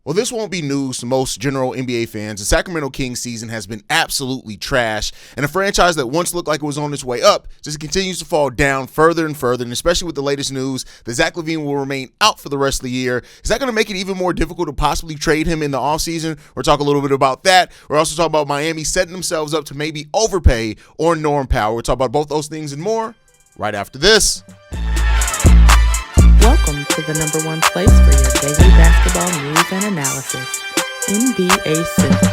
Well, this won't be news to most general NBA fans. The Sacramento Kings season has been absolutely trash, and a franchise that once looked like it was on its way up just continues to fall down further and further, and especially with the latest news that Zach LaVine will remain out for the rest of the year. Is that going to make it even more difficult to possibly trade him in the offseason? We'll talk a little bit about that. We're also talking about Miami setting themselves up to maybe overpay or Norm Powell. We'll talk about both those things and more right after this. Welcome to the number one place for your daily basketball news and analysis, NBA Central.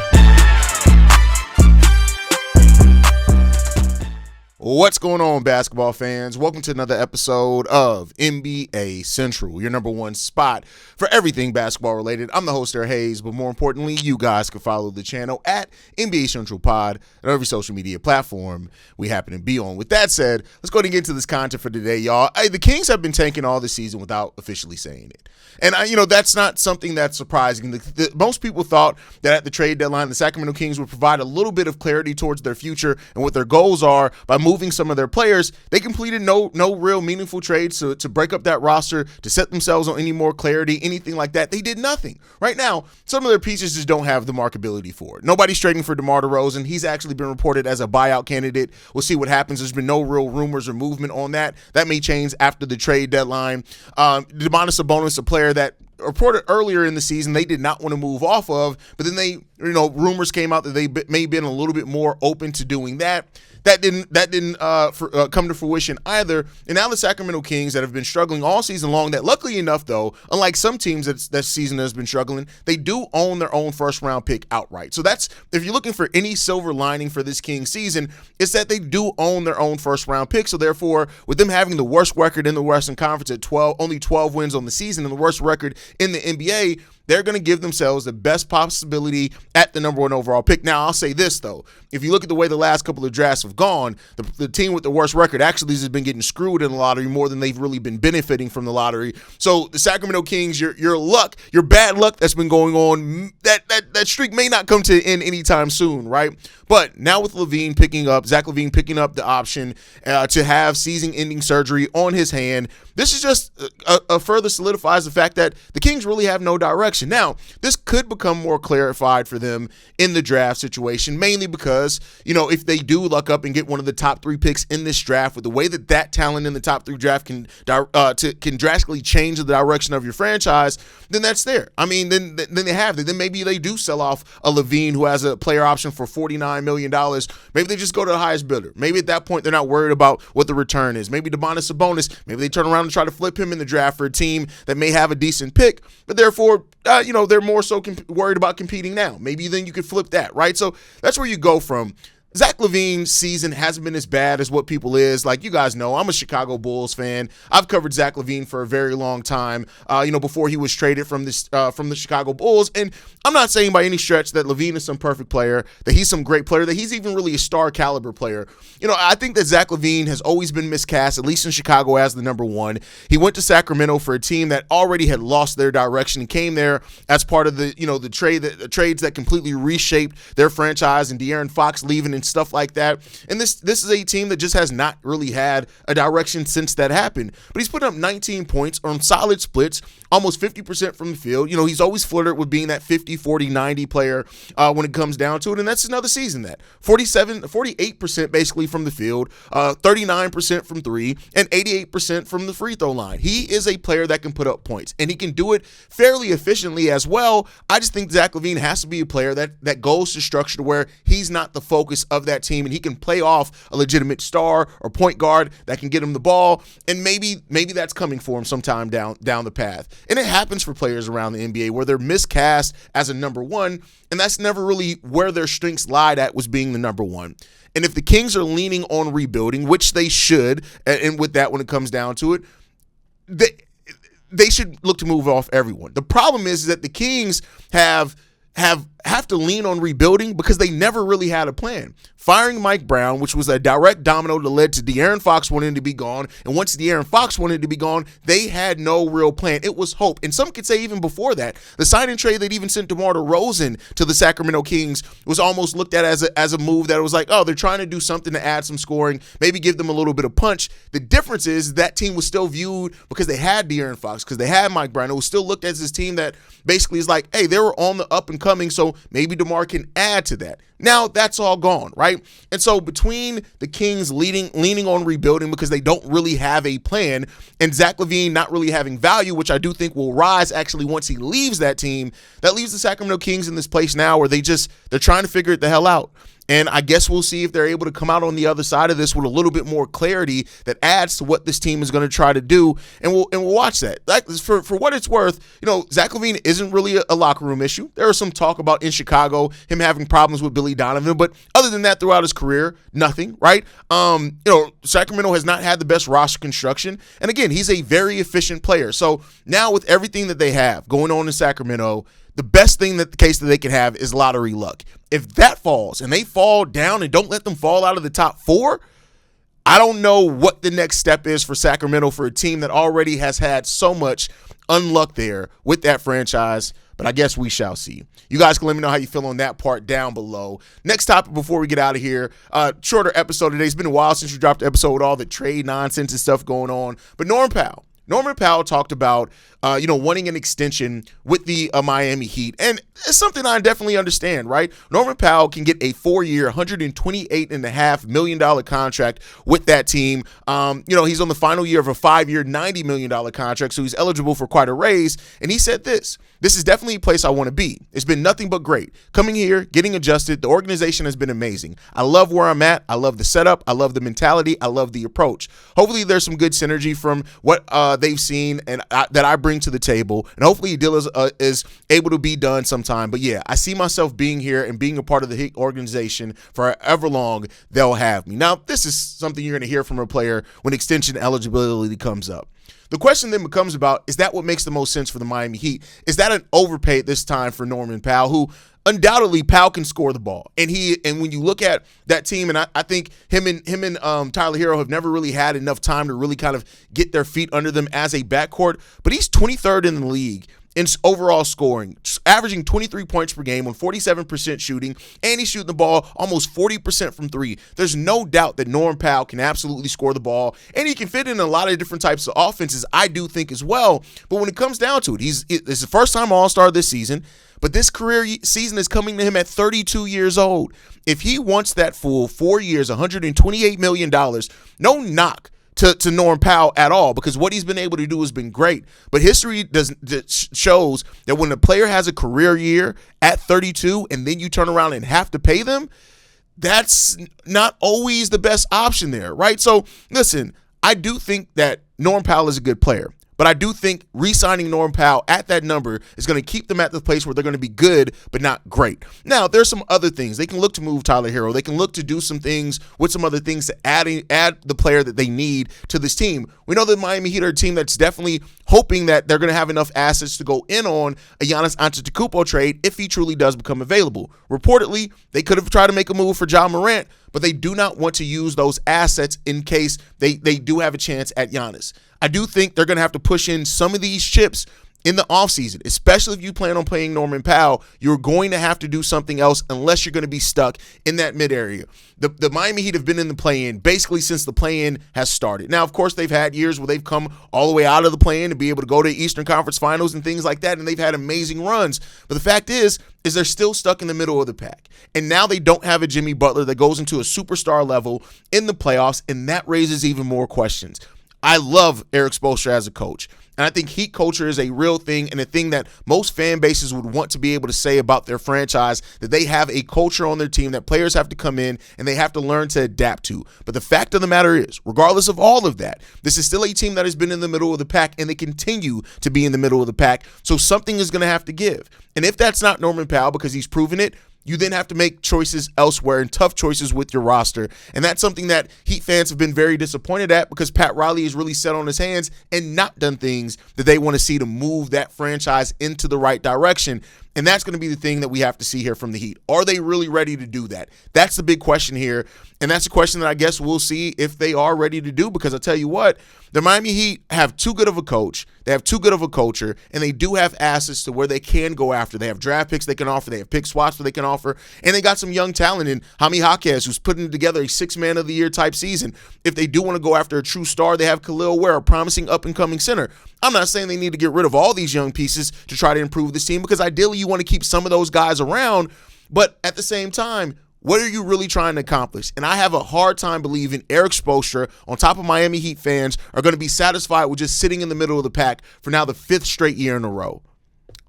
What's going on, basketball fans? Welcome to another episode of NBA Central, your number one spot for everything basketball related. I'm the host, Eric Hayes, but more importantly, you guys can follow the channel at NBA Central Pod on every social media platform we happen to be on. With that said, let's go ahead and get into this content for today, y'all. The Kings have been tanking all this season without officially saying it. And, that's not something that's surprising. Most people thought that at the trade deadline, the Sacramento Kings would provide a little bit of clarity towards their future and what their goals are by moving some of their players. They completed no real meaningful trades to break up that roster, to set themselves on any more clarity, anything like that. They did nothing. Right now, some of their pieces just don't have the marketability for it. Nobody's trading for DeMar DeRozan. He's actually been reported as a buyout candidate. We'll see what happens. There's been no real rumors or movement on that. That may change after the trade deadline. Domantas Sabonis, a player that reported earlier in the season they did not want to move off of, but then rumors came out that they may have been a little bit more open to doing that. That didn't come to fruition either. And now the Sacramento Kings that have been struggling all season long, that luckily enough though, unlike some teams that season has been struggling, they do own their own first round pick outright. So that's, if you're looking for any silver lining for this Kings season, it's that they do own their own first round pick. So therefore, with them having the worst record in the Western Conference at only 12 wins on the season and the worst record in the NBA, they're going to give themselves the best possibility at the number one overall pick. Now, I'll say this, though. If you look at the way the last couple of drafts have gone, the team with the worst record actually has been getting screwed in the lottery more than they've really been benefiting from the lottery. So the Sacramento Kings, your luck, your bad luck that's been going on, that streak may not come to an end anytime soon, right? But now with Zach LaVine picking up the option to have season-ending surgery on his hand, this is just a further solidifies the fact that the Kings really have no direction. Now, this could become more clarified for them in the draft situation, mainly because, if they do luck up and get one of the top three picks in this draft, with the way that talent in the top three draft can drastically change the direction of your franchise, then that's there. I mean, then they have it. Then maybe they do sell off a LaVine who has a player option for $49 million. Maybe they just go to the highest bidder. Maybe at that point they're not worried about what the return is. Maybe Domantas Sabonis, maybe they turn around and try to flip him in the draft for a team that may have a decent pick, but therefore, they're more so worried about competing now. Maybe then you could flip that, right? So that's where you go from. Zach LaVine's season hasn't been as bad as what people is. Like, you guys know, I'm a Chicago Bulls fan. I've covered Zach LaVine for a very long time, before he was traded from the Chicago Bulls. And I'm not saying by any stretch that LaVine is some perfect player, that he's some great player, that he's even really a star caliber player. I think that Zach LaVine has always been miscast, at least in Chicago, as the number one. He went to Sacramento for a team that already had lost their direction and came there as part of the trades that completely reshaped their franchise, and De'Aaron Fox leaving and stuff like that. And this is a team that just has not really had a direction since that happened. But he's put up 19 points on solid splits, almost 50% from the field. He's always flirted with being that 50, 40, 90 player when it comes down to it. And that's another season that 48% basically from the field, 39% from three, and 88% from the free throw line. He is a player that can put up points, and he can do it fairly efficiently as well. I just think Zach LaVine has to be a player that goes to structure to where he's not the focus of that team, and he can play off a legitimate star or point guard that can get him the ball, and maybe that's coming for him sometime down the path. And it happens for players around the NBA where they're miscast as a number one, and that's never really where their strengths lied at, was being the number one. And if the Kings are leaning on rebuilding, which they should, and with that, when it comes down to it, they should look to move off everyone. The problem is that the Kings have have to lean on rebuilding because they never really had a plan. Firing Mike Brown, which was a direct domino that led to De'Aaron Fox wanting to be gone. And once De'Aaron Fox wanted to be gone, they had no real plan. It was hope. And some could say even before that, the sign-in trade that even sent DeMar DeRozan to the Sacramento Kings was almost looked at as a move that was like, oh, they're trying to do something to add some scoring, maybe give them a little bit of punch. The difference is that team was still viewed because they had De'Aaron Fox, because they had Mike Brown. It was still looked at as this team that basically is like, hey, they were on the up and coming, so maybe DeMar can add to that. Now that's all gone, right? And so between the Kings leaning on rebuilding because they don't really have a plan, and Zach LaVine not really having value, which I do think will rise actually once he leaves that team, that leaves the Sacramento Kings in this place now where they're trying to figure it the hell out. And I guess we'll see if they're able to come out on the other side of this with a little bit more clarity that adds to what this team is going to try to do. And we'll watch that. Like, for what it's worth, Zach LaVine isn't really a locker room issue. There was some talk about in Chicago him having problems with Billy Donovan, but other than that, throughout his career, nothing, right? Sacramento has not had the best roster construction. And again, he's a very efficient player. So now with everything that they have going on in Sacramento, the best thing that the case that they can have is lottery luck. If that falls and they fall down and don't let them fall out of the top 4, I don't know what the next step is for Sacramento, for a team that already has had so much unluck there with that franchise. But I guess we shall see. You guys can let me know how you feel on that part down below. Next topic before we get out of here. Shorter episode today. It's been a while since we dropped the episode with all the trade nonsense and stuff going on. But Norman Powell talked about, wanting an extension with the Miami Heat. And it's something I definitely understand, right? Norman Powell can get a 4-year, $128.5 million contract with that team. He's on the final year of a 5-year, $90 million contract, so he's eligible for quite a raise. And he said this is definitely a place I want to be. It's been nothing but great. Coming here, getting adjusted, the organization has been amazing. I love where I'm at. I love the setup. I love the mentality. I love the approach. Hopefully there's some good synergy from what they've seen and that I bring to the table, and hopefully a deal is able to be done sometime. But yeah, I see myself being here and being a part of the Heat organization for however long they'll have me. Now, this is something you're going to hear from a player when extension eligibility comes up. The question then becomes about, is that what makes the most sense for the Miami Heat? Is that an overpay at this time for Norman Powell, who undoubtedly Powell can score the ball? And when you look at that team, and I think him and Tyler Hero have never really had enough time to really kind of get their feet under them as a backcourt, but he's 23rd in the league in overall scoring, averaging 23 points per game on 47% shooting, and he's shooting the ball almost 40% from 3. There's no doubt that Norm Powell can absolutely score the ball, and he can fit in a lot of different types of offenses, I do think, as well. But when it comes down to it, it's the first-time All-Star this season, but this career season is coming to him at 32 years old. If he wants that full 4 years, $128 million, no knock to Norm Powell at all, because what he's been able to do has been great. But history shows that when a player has a career year at 32 and then you turn around and have to pay them, that's not always the best option there, right? So listen, I do think that Norm Powell is a good player. But I do think re-signing Norm Powell at that number is going to keep them at the place where they're going to be good, but not great. Now, there's some other things. They can look to move Tyler Hero. They can look to do some things with some other things to add the player that they need to this team. We know that Miami Heat are a team that's definitely hoping that they're going to have enough assets to go in on a Giannis Antetokounmpo trade if he truly does become available. Reportedly, they could have tried to make a move for Ja Morant, but they do not want to use those assets in case they do have a chance at Giannis. I do think they're going to have to push in some of these chips in the offseason, especially if you plan on playing Norman Powell. You're going to have to do something else unless you're going to be stuck in that mid area. The Miami Heat have been in the play-in basically since the play-in has started. Now, of course, they've had years where they've come all the way out of the play-in to be able to go to Eastern Conference Finals and things like that, and they've had amazing runs. But the fact is they're still stuck in the middle of the pack. And now they don't have a Jimmy Butler that goes into a superstar level in the playoffs, and that raises even more questions. I love Eric Spoelstra as a coach. And I think Heat culture is a real thing, and a thing that most fan bases would want to be able to say about their franchise, that they have a culture on their team that players have to come in and they have to learn to adapt to. But the fact of the matter is, regardless of all of that, this is still a team that has been in the middle of the pack, and they continue to be in the middle of the pack. So something is going to have to give. And if that's not Norman Powell, because he's proven it, you then have to make choices elsewhere, and tough choices with your roster. And that's something that Heat fans have been very disappointed at, because Pat Riley has really sat on his hands and not done things that they want to see to move that franchise into the right direction. And that's going to be the thing that we have to see here from the Heat. Are they really ready to do that? That's the big question here. And that's a question that I guess we'll see if they are ready to do, because I'll tell you what, the Miami Heat have too good of a coach. They have too good of a culture, and they do have assets to where they can go after. They have draft picks they can offer. They have pick swaps that they can offer. And they got some young talent in Jaime Jaquez, who's putting together a 6-man of the year type season. If they do want to go after a true star, they have Khalil Ware, a promising up-and-coming center. I'm not saying they need to get rid of all these young pieces to try to improve this team, because ideally you want to keep some of those guys around. But at the same time, what are you really trying to accomplish? And I have a hard time believing Eric Spoelstra, on top of Miami Heat fans, are going to be satisfied with just sitting in the middle of the pack for now the 5th straight year in a row.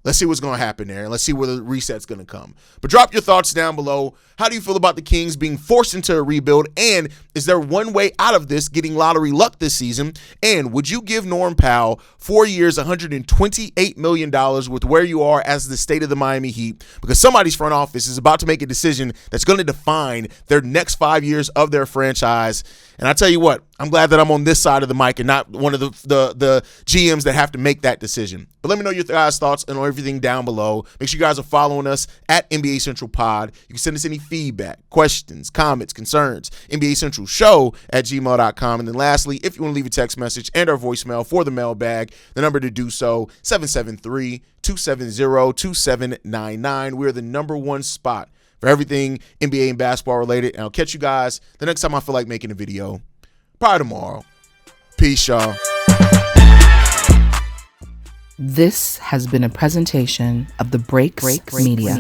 Let's see what's going to happen there, and let's see where the reset's going to come. But drop your thoughts down below. How do you feel about the Kings being forced into a rebuild? And is there one way out of this, getting lottery luck this season? And would you give Norm Powell 4 years, $128 million with where you are as the state of the Miami Heat? Because somebody's front office is about to make a decision that's going to define their next 5 years of their franchise. And I tell you what, I'm glad that I'm on this side of the mic and not one of the GMs that have to make that decision. But let me know your guys' thoughts and everything down below. Make sure you guys are following us at NBA Central Pod. You can send us any feedback, questions, comments, concerns, NBA Central Show at gmail.com. And then lastly, if you want to leave a text message and our voicemail for the mailbag, the number to do so, 773-270-2799. We are the #1 spot for everything NBA and basketball related. And I'll catch you guys the next time I feel like making a video. Probably tomorrow. Peace, y'all. This has been a presentation of the Breaks Media.